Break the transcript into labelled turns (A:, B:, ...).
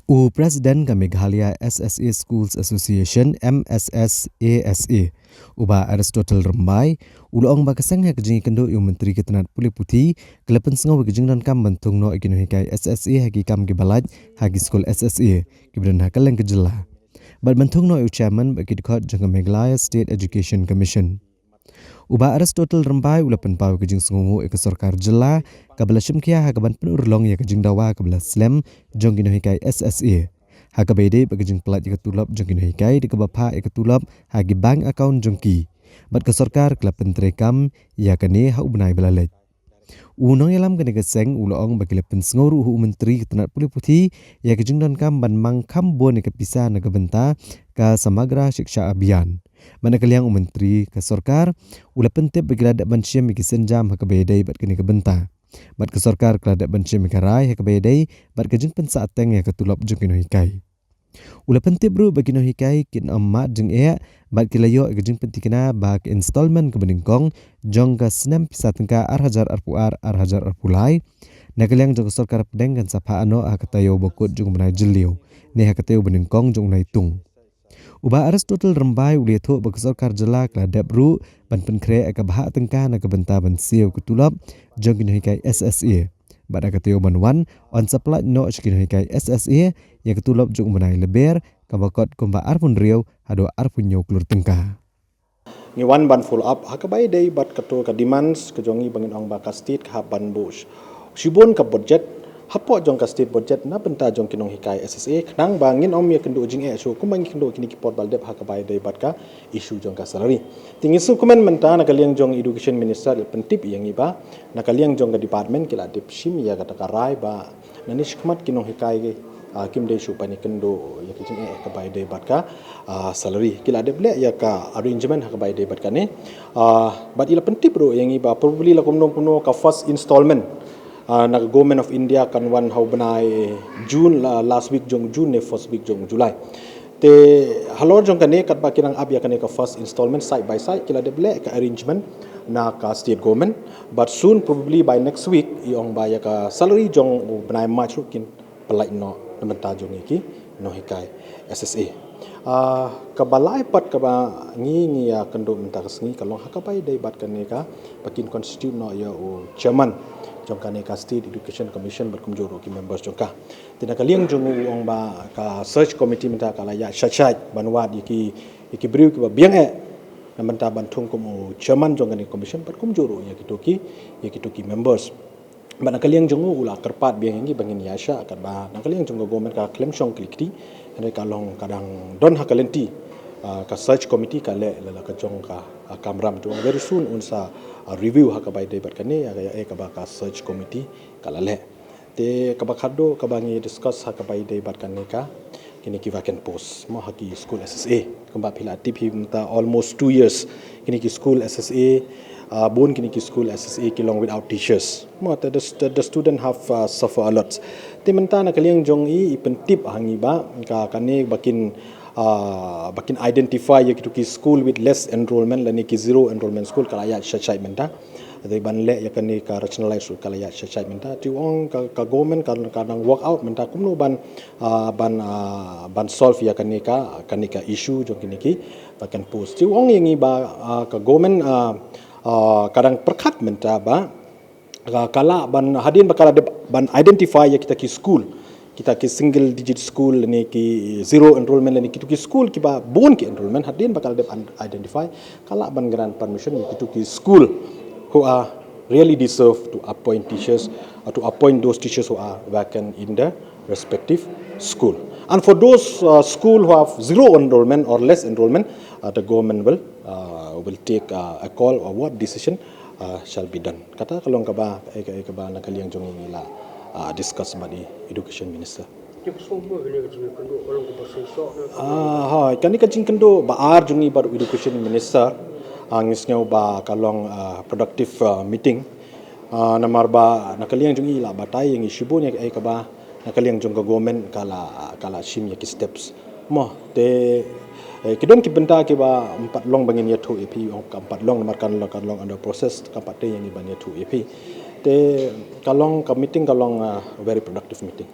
A: Presiden ka Meghalaya SSA Schools Association MSSASA uba Aristotle Rambai ulong bakasang ha kajing kendo yung menteri ketenat puli puti kelepen sengaw kajing dan kam bentung no ikino hikai SSA hagi kam gibalaj hagi school SSA kibran ha kaleng kejela bad bentung no yu chairman bagi dikot jangka Meghalaya State Education Commission uba Aristotle Rambai ulapan pau kajing sengaw ke sarkar jela kabla shimkia ha kaban penurlong ya kajing dawa kabla slam jong kino hikai SSA Hakabede bagajing pelat jika tulap jongkin hikai di kebapa ikatulap hagi bank account jongki. Bat ke sarkar kelapen terekam ya kane hau benai belalet. Unang yalam kane keseng uloong bagi lepen sengoru hu menteri ketenat puli putih ya kejing dan kam ban mangkam bon ke pisah naga benta ka samagra shiksha abian. Mana kaliang menteri ke sarkar ulapen tip bagi ladak ban syem iki senjam hakabede bat kane ke benta. Bat ke sarkar keladak ban syem ikarai hakabede bat kejing pensaateng ya ketulap jongkin hikai. Ula pentip bro bagi no hikai kin amat jeng ea bat kilayo gajing pentikina bak installment ke beningkong jong ka senam pisa tengka arhajar arpulai nakaliang jong sarkar pedeng kan sapa ano akatayo bokut jong menai jeliu ne hakatayo beningkong jong menai tung uba Aristotle Rambai uli tho bak sarkar jelak la debru ban penkre akabha tengka nak benta ban siu kutulap jong kin hikai SSA Bada kateo banwan on supply no chikin hikai SSA ya ketulop juk menai leber kabakot komba arpun riau hado arpun nyau klur tengka.
B: Ngiwan ban follow up hakabai day bat kato ka demands kejongi bangin ong ba ka state ka ban bush. Sibon ka budget hapo jong ka state budget na benta jong kinong hikai SSA nang bangin ong ya kendo jing e so kumang kendo kini kipot baldep hakabai day bat ka issue jong ka salary. Tingi su komen menta nakaliang jong education minister pentip yang iba nakaliang jong ka department kila dip sim ya kata karai ba nanish kmat kinong hikai kim de shu pani kendo ya kijing e ka bai de bat ka salary kila de ble ya ka arrangement ha ka bai de bat ka ne but ila pentip ro yang iba probably la kumno kuno ka first installment na government of India kan wan how banai June last week jong June ne first week jong July te halor jong ka ne kat ba kinang ab ya ka ne ka first installment side by side kila de ble ka arrangement na ka state government but soon probably by next week iong ba ya ka salary jong banai match kin pelai no namenta jong iki no hikai SSA kabalai pat ka ba ngi ya kendo menta kasngi kalong hakapai dai bat kan ka pakin constitute no ya o chairman jong kan ka state education commission berkumjuro ki members jong ka tinakaliang jong ong ba ka search committee menta kala ya shachai banwa iki briu ki ba biang e namenta bantung ko chairman jong kan commission berkumjuro ya kitoki members Bana kaliang jongo ula kerpat biang ini bangin yasha kat ba nakaliang jongo government ka claim shong klikti ane kalong kadang don hakalenti ka search committee ka le la ka jong ka kamram jong very soon unsa review ha ka bai de bat kane ya ka ba ka search committee kala le te ka ba khado ka bangi discuss ha ka bai de bat kane ka kini ki vacant post mo haki school SSA kamba phila tip him ta almost 2 years kini ki school SSA born kini ki school SSA kilong without teachers mo the student have suffer a lot te menta na kaliang jong i pentip hangi ba ka kane bakin identify ya ki school with less enrollment lani ki zero enrollment school kala ya shachai menta de ban le ya kane ka rationalize kala ya shachai menta ti ong ka government kadang work out menta kumno ban solve ya kane ka issue jong kini ki bakan post ti ong yangi ba ka government kadang perkat menta ba kala ban hadin bakala ban identify ya kita ki school kita ki single digit school ni ki zero enrollment ni ki school ki ba bon ki enrollment hadin bakala de identify kala ban grant permission ni ki school who are really deserve to appoint teachers or to appoint those teachers who are vacant in the respective school and for those school who have zero enrollment or less enrollment the government will take a call or what decision shall be done. Kata kalong ka ba nakaliang jong nila discuss ba di education minister. Kani kajing kendo ba jong ni baru education minister ang isnyaw ba kalong productive meeting namar ba nakaliang jong ila batay yang isubo niya ka ba nakaliang jong government kala shim ya ki steps mo te kidon ki benta ki ba 4 long bangin ya 2 ep ong 4 long markan long under process ka 4 yang ni ban ya 2 ep te kalong ka meeting kalong very productive meeting